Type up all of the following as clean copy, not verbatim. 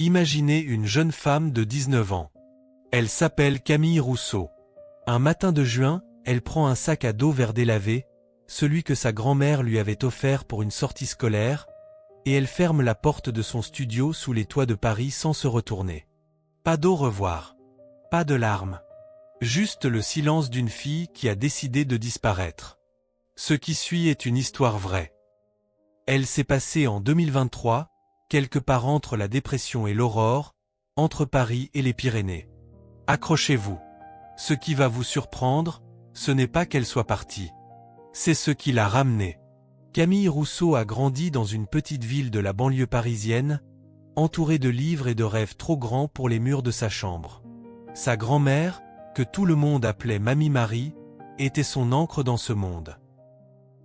Imaginez une jeune femme de 19 ans. Elle s'appelle Camille Rousseau. Un matin de juin, elle prend un sac à dos vert délavé, celui que sa grand-mère lui avait offert pour une sortie scolaire, et elle ferme la porte de son studio sous les toits de Paris sans se retourner. Pas d'au revoir. Pas de larmes. Juste le silence d'une fille qui a décidé de disparaître. Ce qui suit est une histoire vraie. Elle s'est passée en 2023, quelque part entre la dépression et l'aurore, entre Paris et les Pyrénées. Accrochez-vous. Ce qui va vous surprendre, ce n'est pas qu'elle soit partie. C'est ce qui l'a ramenée. Camille Rousseau a grandi dans une petite ville de la banlieue parisienne, entourée de livres et de rêves trop grands pour les murs de sa chambre. Sa grand-mère, que tout le monde appelait Mamie Marie, était son ancre dans ce monde.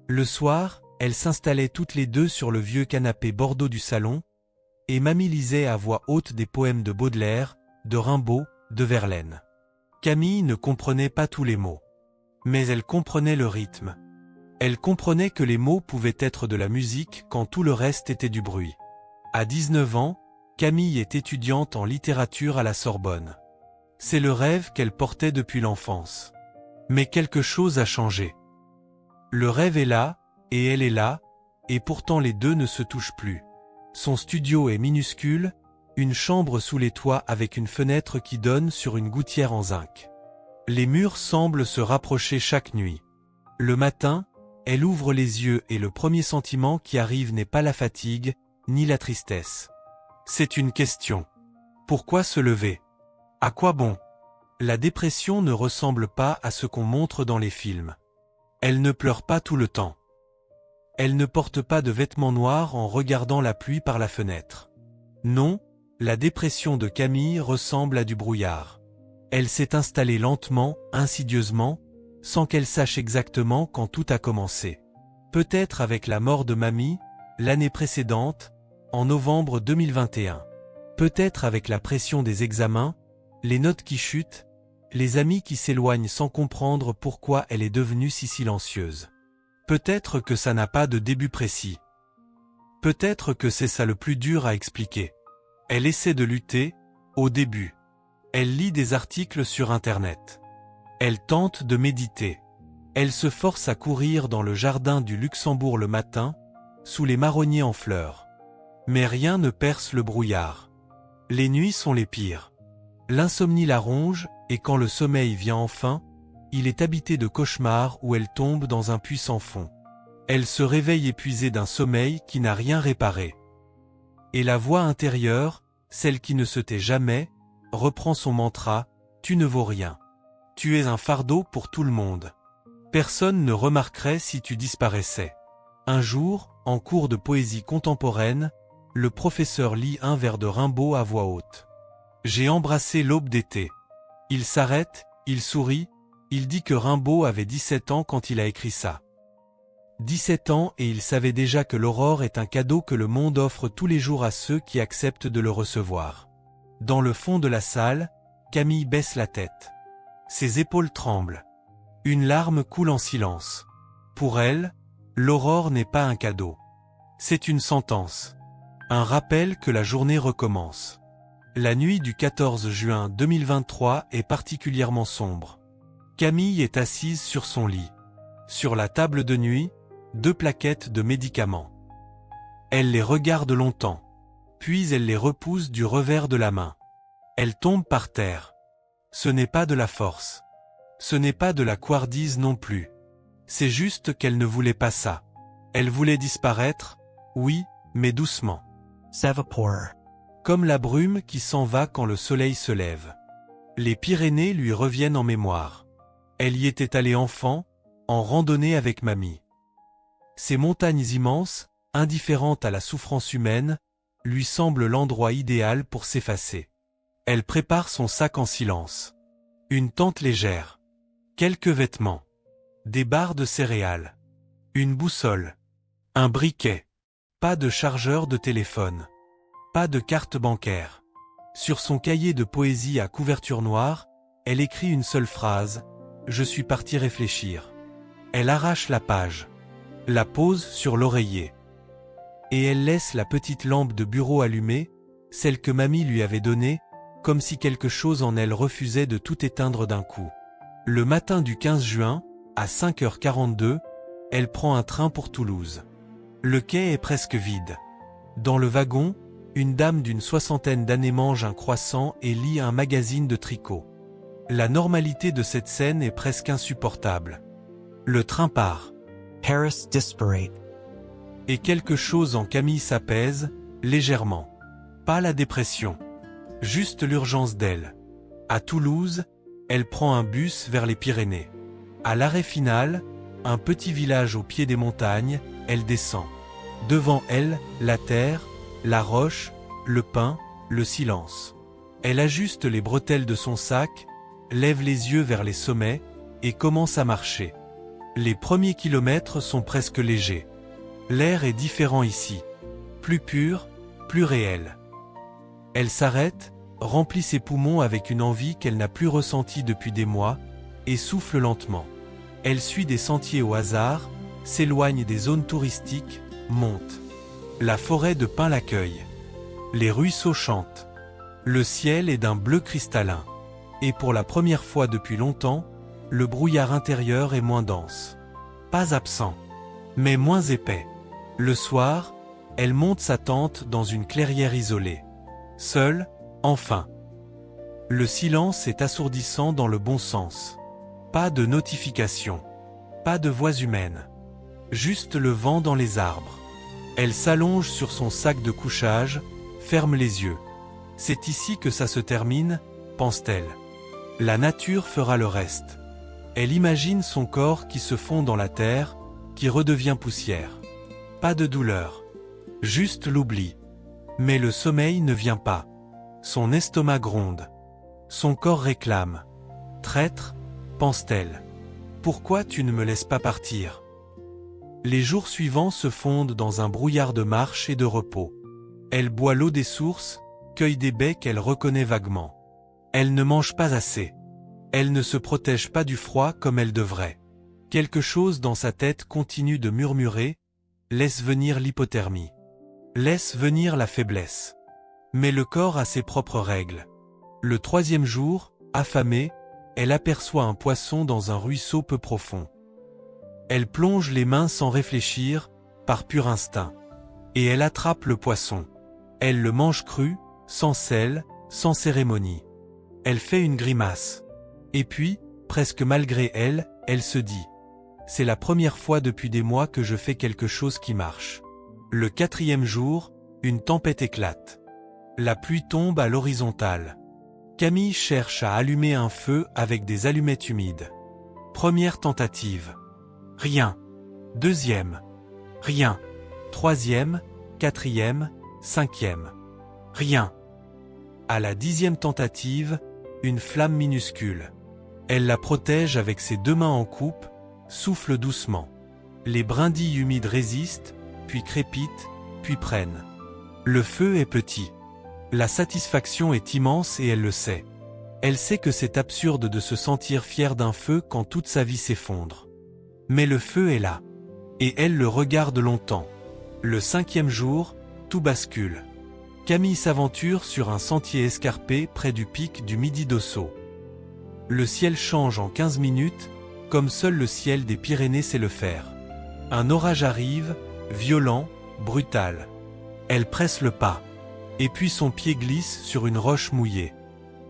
Le soir, elles s'installaient toutes les deux sur le vieux canapé bordeaux du salon, et Mamie lisait à voix haute des poèmes de Baudelaire, de Rimbaud, de Verlaine. Camille ne comprenait pas tous les mots. Mais elle comprenait le rythme. Elle comprenait que les mots pouvaient être de la musique quand tout le reste était du bruit. À 19 ans, Camille est étudiante en littérature à la Sorbonne. C'est le rêve qu'elle portait depuis l'enfance. Mais quelque chose a changé. Le rêve est là, et elle est là, et pourtant les deux ne se touchent plus. Son studio est minuscule, une chambre sous les toits avec une fenêtre qui donne sur une gouttière en zinc. Les murs semblent se rapprocher chaque nuit. Le matin, elle ouvre les yeux et le premier sentiment qui arrive n'est pas la fatigue, ni la tristesse. C'est une question. Pourquoi se lever? À quoi bon? La dépression ne ressemble pas à ce qu'on montre dans les films. Elle ne pleure pas tout le temps. Elle ne porte pas de vêtements noirs en regardant la pluie par la fenêtre. Non, la dépression de Camille ressemble à du brouillard. Elle s'est installée lentement, insidieusement, sans qu'elle sache exactement quand tout a commencé. Peut-être avec la mort de Mamie, l'année précédente, en novembre 2021. Peut-être avec la pression des examens, les notes qui chutent, les amis qui s'éloignent sans comprendre pourquoi elle est devenue si silencieuse. Peut-être que ça n'a pas de début précis. Peut-être que c'est ça le plus dur à expliquer. Elle essaie de lutter, au début. Elle lit des articles sur Internet. Elle tente de méditer. Elle se force à courir dans le jardin du Luxembourg le matin, sous les marronniers en fleurs. Mais rien ne perce le brouillard. Les nuits sont les pires. L'insomnie la ronge, et quand le sommeil vient enfin, il est habité de cauchemars où elle tombe dans un puits sans fond. Elle se réveille épuisée d'un sommeil qui n'a rien réparé. Et la voix intérieure, celle qui ne se tait jamais, reprend son mantra, « Tu ne vaux rien. Tu es un fardeau pour tout le monde. Personne ne remarquerait si tu disparaissais. » Un jour, en cours de poésie contemporaine, le professeur lit un vers de Rimbaud à voix haute. « J'ai embrassé l'aube d'été. » Il s'arrête, il sourit, il dit que Rimbaud avait 17 ans quand il a écrit ça. 17 ans et il savait déjà que l'aurore est un cadeau que le monde offre tous les jours à ceux qui acceptent de le recevoir. Dans le fond de la salle, Camille baisse la tête. Ses épaules tremblent. Une larme coule en silence. Pour elle, l'aurore n'est pas un cadeau. C'est une sentence. Un rappel que la journée recommence. La nuit du 14 juin 2023 est particulièrement sombre. Camille est assise sur son lit. Sur la table de nuit, 2 plaquettes de médicaments. Elle les regarde longtemps. Puis elle les repousse du revers de la main. Elle tombe par terre. Ce n'est pas de la force. Ce n'est pas de la couardise non plus. C'est juste qu'elle ne voulait pas ça. Elle voulait disparaître, oui, mais doucement. Savapur. Comme la brume qui s'en va quand le soleil se lève. Les Pyrénées lui reviennent en mémoire. Elle y était allée enfant, en randonnée avec Mamie. Ces montagnes immenses, indifférentes à la souffrance humaine, lui semblent l'endroit idéal pour s'effacer. Elle prépare son sac en silence. Une tente légère. Quelques vêtements. Des barres de céréales. Une boussole. Un briquet. Pas de chargeur de téléphone. Pas de carte bancaire. Sur son cahier de poésie à couverture noire, elle écrit une seule phrase, « Je suis parti réfléchir ». Elle arrache la page. La pose sur l'oreiller. Et elle laisse la petite lampe de bureau allumée, celle que mamie lui avait donnée, comme si quelque chose en elle refusait de tout éteindre d'un coup. Le matin du 15 juin, à 5h42, elle prend un train pour Toulouse. Le quai est presque vide. Dans le wagon, une dame d'une 60aine d'années mange un croissant et lit un magazine de tricot. La normalité de cette scène est presque insupportable. Le train part. Paris disparate. Et quelque chose en Camille s'apaise, légèrement. Pas la dépression. Juste l'urgence d'elle. À Toulouse, elle prend un bus vers les Pyrénées. À l'arrêt final, un petit village au pied des montagnes, elle descend. Devant elle, la terre, la roche, le pain, le silence. Elle ajuste les bretelles de son sac, lève les yeux vers les sommets, et commence à marcher. Les premiers kilomètres sont presque légers. L'air est différent ici. Plus pur, plus réel. Elle s'arrête, remplit ses poumons avec une envie qu'elle n'a plus ressentie depuis des mois, et souffle lentement. Elle suit des sentiers au hasard, s'éloigne des zones touristiques, monte. La forêt de pins l'accueille. Les ruisseaux chantent. Le ciel est d'un bleu cristallin. Et pour la première fois depuis longtemps, le brouillard intérieur est moins dense. Pas absent, mais moins épais. Le soir, elle monte sa tente dans une clairière isolée. Seule, enfin. Le silence est assourdissant dans le bon sens. Pas de notification. Pas de voix humaine. Juste le vent dans les arbres. Elle s'allonge sur son sac de couchage, ferme les yeux. C'est ici que ça se termine, pense-t-elle. La nature fera le reste. Elle imagine son corps qui se fond dans la terre, qui redevient poussière. Pas de douleur. Juste l'oubli. Mais le sommeil ne vient pas. Son estomac gronde. Son corps réclame. Traître, pense-t-elle. Pourquoi tu ne me laisses pas partir ? Les jours suivants se fondent dans un brouillard de marche et de repos. Elle boit l'eau des sources, cueille des baies qu'elle reconnaît vaguement. Elle ne mange pas assez. Elle ne se protège pas du froid comme elle devrait. Quelque chose dans sa tête continue de murmurer, laisse venir l'hypothermie. Laisse venir la faiblesse. Mais le corps a ses propres règles. Le 3e jour, affamée, elle aperçoit un poisson dans un ruisseau peu profond. Elle plonge les mains sans réfléchir, par pur instinct. Et elle attrape le poisson. Elle le mange cru, sans sel, sans cérémonie. Elle fait une grimace. Et puis, presque malgré elle, elle se dit « C'est la première fois depuis des mois que je fais quelque chose qui marche ». Le 4e jour, une tempête éclate. La pluie tombe à l'horizontale. Camille cherche à allumer un feu avec des allumettes humides. Première tentative. Rien. 2e. Rien. 3e, 4e, 5e. Rien. À la 10e tentative, une flamme minuscule. Elle la protège avec ses 2 mains en coupe, souffle doucement. Les brindilles humides résistent, puis crépitent, puis prennent. Le feu est petit. La satisfaction est immense et elle le sait. Elle sait que c'est absurde de se sentir fière d'un feu quand toute sa vie s'effondre. Mais le feu est là. Et elle le regarde longtemps. Le 5e jour, tout bascule. Camille s'aventure sur un sentier escarpé près du pic du Midi d'Ossau. Le ciel change en 15 minutes, comme seul le ciel des Pyrénées sait le faire. Un orage arrive, violent, brutal. Elle presse le pas. Et puis son pied glisse sur une roche mouillée.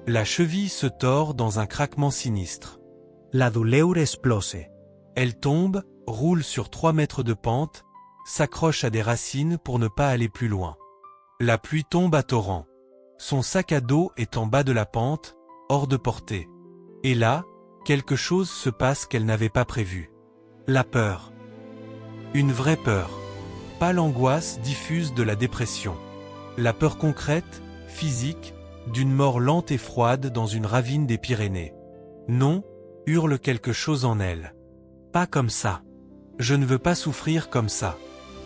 La cheville se tord dans un craquement sinistre. La douleur explose. Elle tombe, roule sur 3 mètres de pente, s'accroche à des racines pour ne pas aller plus loin. La pluie tombe à torrents. Son sac à dos est en bas de la pente, hors de portée. Et là, quelque chose se passe qu'elle n'avait pas prévu. La peur. Une vraie peur. Pas l'angoisse diffuse de la dépression. La peur concrète, physique, d'une mort lente et froide dans une ravine des Pyrénées. Non, hurle quelque chose en elle. Pas comme ça. Je ne veux pas souffrir comme ça.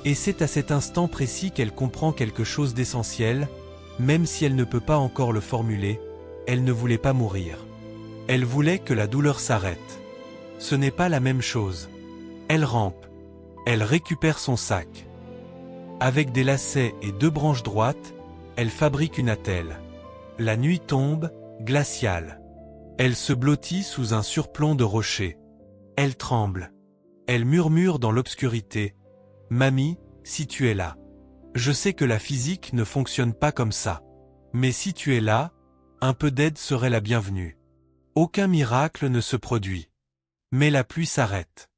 Et c'est à cet instant précis qu'elle comprend quelque chose d'essentiel, même si elle ne peut pas encore le formuler, elle ne voulait pas mourir. Elle voulait que la douleur s'arrête. Ce n'est pas la même chose. Elle rampe. Elle récupère son sac. Avec des lacets et 2 branches droites, elle fabrique une attelle. La nuit tombe, glaciale. Elle se blottit sous un surplomb de rochers. Elle tremble. Elle murmure dans l'obscurité. « Mamie, si tu es là. Je sais que la physique ne fonctionne pas comme ça. Mais si tu es là, un peu d'aide serait la bienvenue. » Aucun miracle ne se produit. Mais la pluie s'arrête.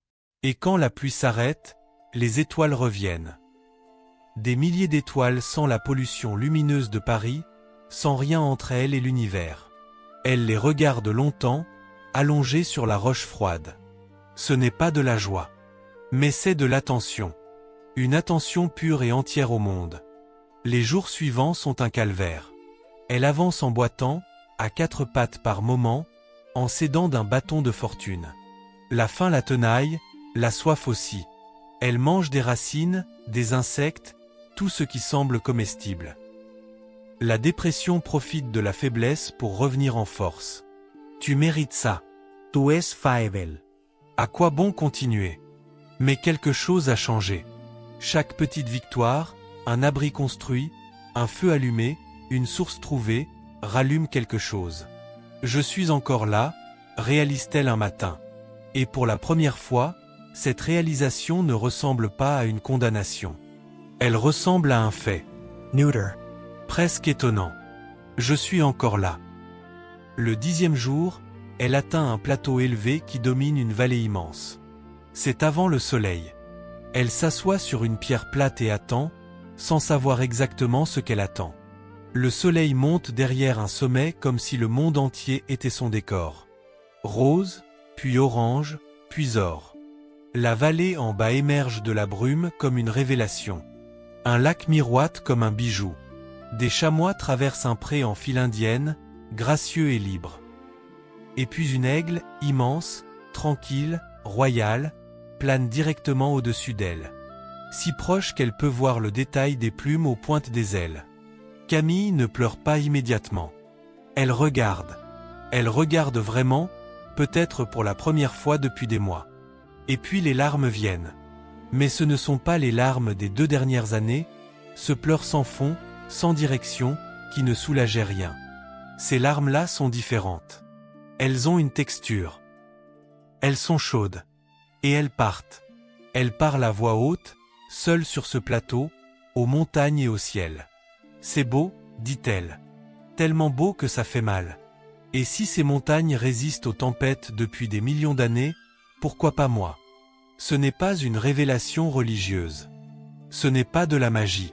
Et quand la pluie s'arrête, les étoiles reviennent. Des milliers d'étoiles sans la pollution lumineuse de Paris, sans rien entre elles et l'univers. Elle les regarde longtemps, allongées sur la roche froide. Ce n'est pas de la joie. Mais c'est de l'attention. Une attention pure et entière au monde. Les jours suivants sont un calvaire. Elle avance en boitant, à quatre pattes par moment, en s'aidant d'un bâton de fortune. La faim la tenaille, la soif aussi. Elle mange des racines, des insectes, tout ce qui semble comestible. La dépression profite de la faiblesse pour revenir en force. Tu mérites ça. Tu es faible. À quoi bon continuer? Mais quelque chose a changé. Chaque petite victoire, un abri construit, un feu allumé, une source trouvée, rallume quelque chose. Je suis encore là, réalise-t-elle un matin. Et pour la première fois, cette réalisation ne ressemble pas à une condamnation. Elle ressemble à un fait. Neuter. Presque étonnant. Je suis encore là. Le 10e jour, elle atteint un plateau élevé qui domine une vallée immense. C'est avant le soleil. Elle s'assoit sur une pierre plate et attend, sans savoir exactement ce qu'elle attend. Le soleil monte derrière un sommet comme si le monde entier était son décor. Rose, puis orange, puis or. La vallée en bas émerge de la brume comme une révélation. Un lac miroite comme un bijou. Des chamois traversent un pré en file indienne, gracieux et libre. Et puis une aigle, immense, tranquille, royale, plane directement au-dessus d'elle. Si proche qu'elle peut voir le détail des plumes aux pointes des ailes. Camille ne pleure pas immédiatement. Elle regarde. Elle regarde vraiment, peut-être pour la première fois depuis des mois. Et puis les larmes viennent. Mais ce ne sont pas les larmes des 2 dernières années, ce pleur sans fond, sans direction, qui ne soulageait rien. Ces larmes-là sont différentes. Elles ont une texture. Elles sont chaudes. Et elles partent. Elle parle à voix haute, seule sur ce plateau, aux montagnes et au ciel. C'est beau, dit-elle. Tellement beau que ça fait mal. Et si ces montagnes résistent aux tempêtes depuis des millions d'années, pourquoi pas moi? Ce n'est pas une révélation religieuse. Ce n'est pas de la magie.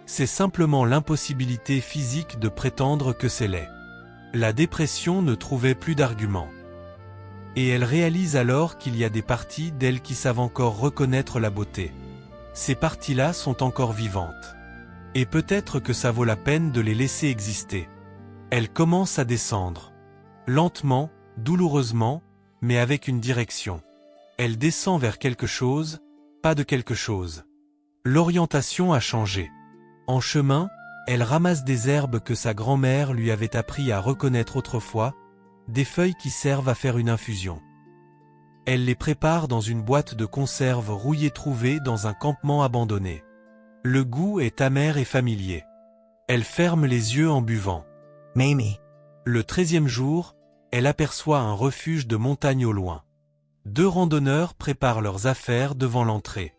C'est simplement l'impossibilité physique de prétendre que c'est laid. La dépression ne trouvait plus d'arguments. Et elle réalise alors qu'il y a des parties d'elle qui savent encore reconnaître la beauté. Ces parties-là sont encore vivantes. Et peut-être que ça vaut la peine de les laisser exister. Elle commence à descendre. Lentement, douloureusement, mais avec une direction. Elle descend vers quelque chose, pas de quelque chose. L'orientation a changé. En chemin, elle ramasse des herbes que sa grand-mère lui avait appris à reconnaître autrefois, des feuilles qui servent à faire une infusion. Elle les prépare dans une boîte de conserve rouillée trouvée dans un campement abandonné. Le goût est amer et familier. Elle ferme les yeux en buvant. Mamie. Le 13e jour, elle aperçoit un refuge de montagne au loin. 2 randonneurs préparent leurs affaires devant l'entrée.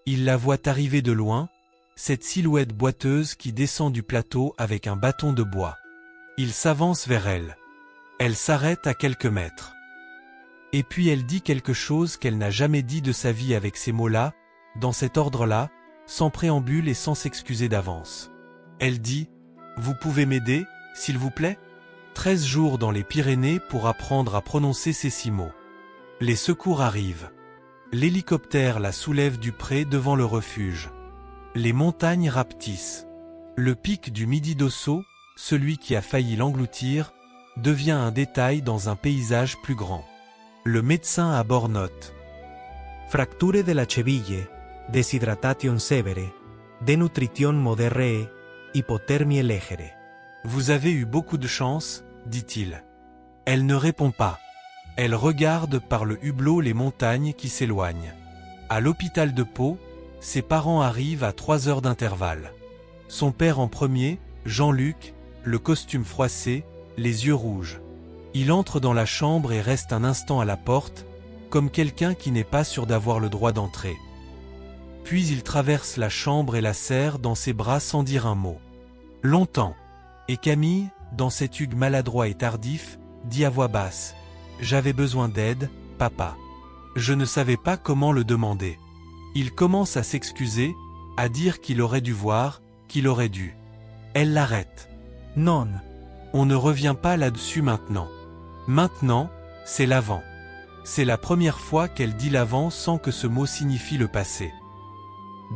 Ils la voient arriver de loin, cette silhouette boiteuse qui descend du plateau avec un bâton de bois. Ils s'avancent vers elle. Elle s'arrête à quelques mètres. Et puis elle dit quelque chose qu'elle n'a jamais dit de sa vie avec ces mots-là, dans cet ordre-là, sans préambule et sans s'excuser d'avance. Elle dit « Vous pouvez m'aider, s'il vous plaît ?» 13 jours dans les Pyrénées pour apprendre à prononcer ces 6 mots. Les secours arrivent. L'hélicoptère la soulève du pré devant le refuge. Les montagnes rapetissent. Le pic du Midi d'Ossau, celui qui a failli l'engloutir, devient un détail dans un paysage plus grand. Le médecin à bord note. Fracture de la cheville, deshydration sévère, dénutrition modérée, hypothermie légère. Vous avez eu beaucoup de chance, dit-il. Elle ne répond pas. Elle regarde par le hublot les montagnes qui s'éloignent. À l'hôpital de Pau, ses parents arrivent à 3 heures d'intervalle. Son père en premier, Jean-Luc, le costume froissé, les yeux rouges. Il entre dans la chambre et reste un instant à la porte, comme quelqu'un qui n'est pas sûr d'avoir le droit d'entrer. Puis il traverse la chambre et la serre dans ses bras sans dire un mot. Longtemps. Et Camille, dans cet hugue maladroit et tardif, dit à voix basse « J'avais besoin d'aide, papa. Je ne savais pas comment le demander. » Il commence à s'excuser, à dire qu'il aurait dû voir, qu'il aurait dû. Elle l'arrête. « Non. On ne revient pas là-dessus maintenant. Maintenant, c'est l'avant. » C'est la première fois qu'elle dit l'avant sans que ce mot signifie le passé.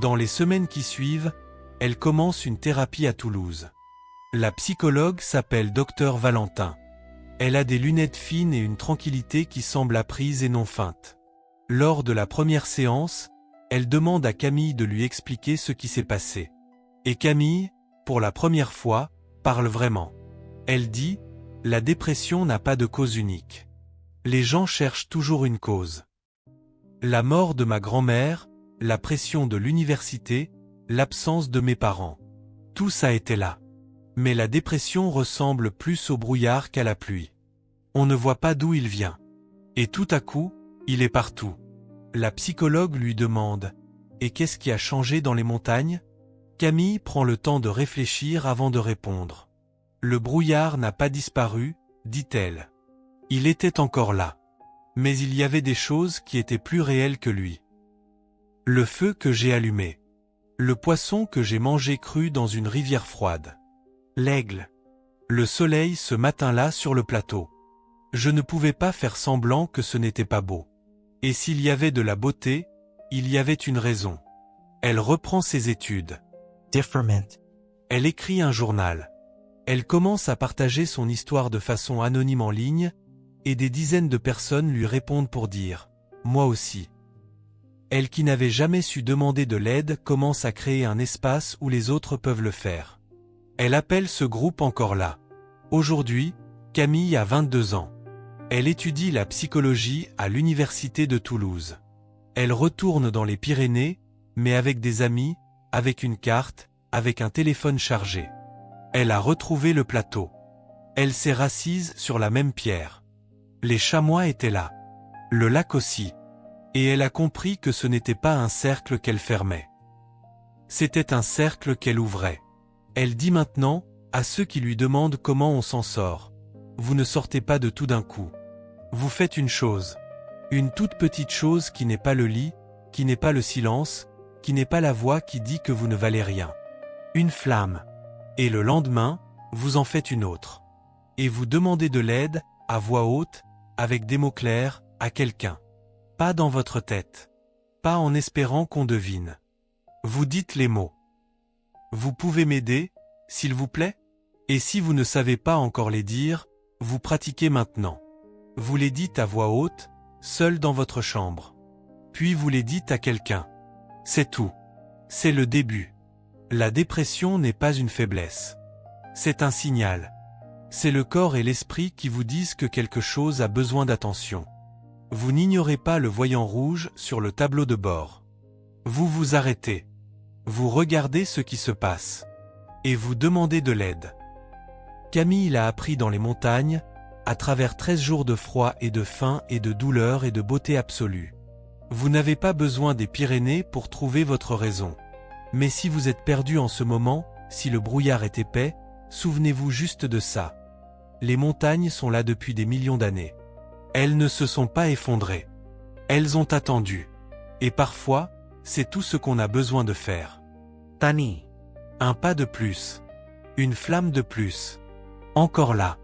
Dans les semaines qui suivent, elle commence une thérapie à Toulouse. La psychologue s'appelle Dr Valentin. Elle a des lunettes fines et une tranquillité qui semble apprise et non feinte. Lors de la première séance, elle demande à Camille de lui expliquer ce qui s'est passé. Et Camille, pour la première fois, parle vraiment. Elle dit « La dépression n'a pas de cause unique. Les gens cherchent toujours une cause. La mort de ma grand-mère, la pression de l'université, l'absence de mes parents. Tout ça était là. Mais la dépression ressemble plus au brouillard qu'à la pluie. On ne voit pas d'où il vient. Et tout à coup, il est partout. » La psychologue lui demande « Et qu'est-ce qui a changé dans les montagnes ?» Camille prend le temps de réfléchir avant de répondre. « Le brouillard n'a pas disparu, dit-elle. Il était encore là. Mais il y avait des choses qui étaient plus réelles que lui. Le feu que j'ai allumé. Le poisson que j'ai mangé cru dans une rivière froide. L'aigle. Le soleil ce matin-là sur le plateau. Je ne pouvais pas faire semblant que ce n'était pas beau. Et s'il y avait de la beauté, il y avait une raison. Elle reprend ses études. Different. Elle écrit un journal. Elle commence à partager son histoire de façon anonyme en ligne, et des dizaines de personnes lui répondent pour dire « Moi aussi ». Elle qui n'avait jamais su demander de l'aide commence à créer un espace où les autres peuvent le faire. Elle appelle ce groupe encore là. Aujourd'hui, Camille a 22 ans. Elle étudie la psychologie à l'université de Toulouse. Elle retourne dans les Pyrénées, mais avec des amis, avec une carte, avec un téléphone chargé. Elle a retrouvé le plateau. Elle s'est rassise sur la même pierre. Les chamois étaient là. Le lac aussi. Et elle a compris que ce n'était pas un cercle qu'elle fermait. C'était un cercle qu'elle ouvrait. Elle dit maintenant, à ceux qui lui demandent comment on s'en sort, « Vous ne sortez pas de tout d'un coup. Vous faites une chose. Une toute petite chose qui n'est pas le lit, qui n'est pas le silence, qui n'est pas la voix qui dit que vous ne valez rien. Une flamme. Et le lendemain, vous en faites une autre. Et vous demandez de l'aide, à voix haute, avec des mots clairs, à quelqu'un. Pas dans votre tête. Pas en espérant qu'on devine. Vous dites les mots. Vous pouvez m'aider, s'il vous plaît? Et si vous ne savez pas encore les dire, vous pratiquez maintenant. Vous les dites à voix haute, seul dans votre chambre. Puis vous les dites à quelqu'un. C'est tout. C'est le début. La dépression n'est pas une faiblesse. C'est un signal. C'est le corps et l'esprit qui vous disent que quelque chose a besoin d'attention. Vous n'ignorez pas le voyant rouge sur le tableau de bord. Vous vous arrêtez. Vous regardez ce qui se passe. Et vous demandez de l'aide. Camille l'a appris dans les montagnes, à travers 13 jours de froid et de faim et de douleur et de beauté absolue. Vous n'avez pas besoin des Pyrénées pour trouver votre raison. Mais si vous êtes perdu en ce moment, si le brouillard est épais, souvenez-vous juste de ça. Les montagnes sont là depuis des millions d'années. Elles ne se sont pas effondrées. Elles ont attendu. Et parfois, c'est tout ce qu'on a besoin de faire. Tani. Un pas de plus. Une flamme de plus. Encore là.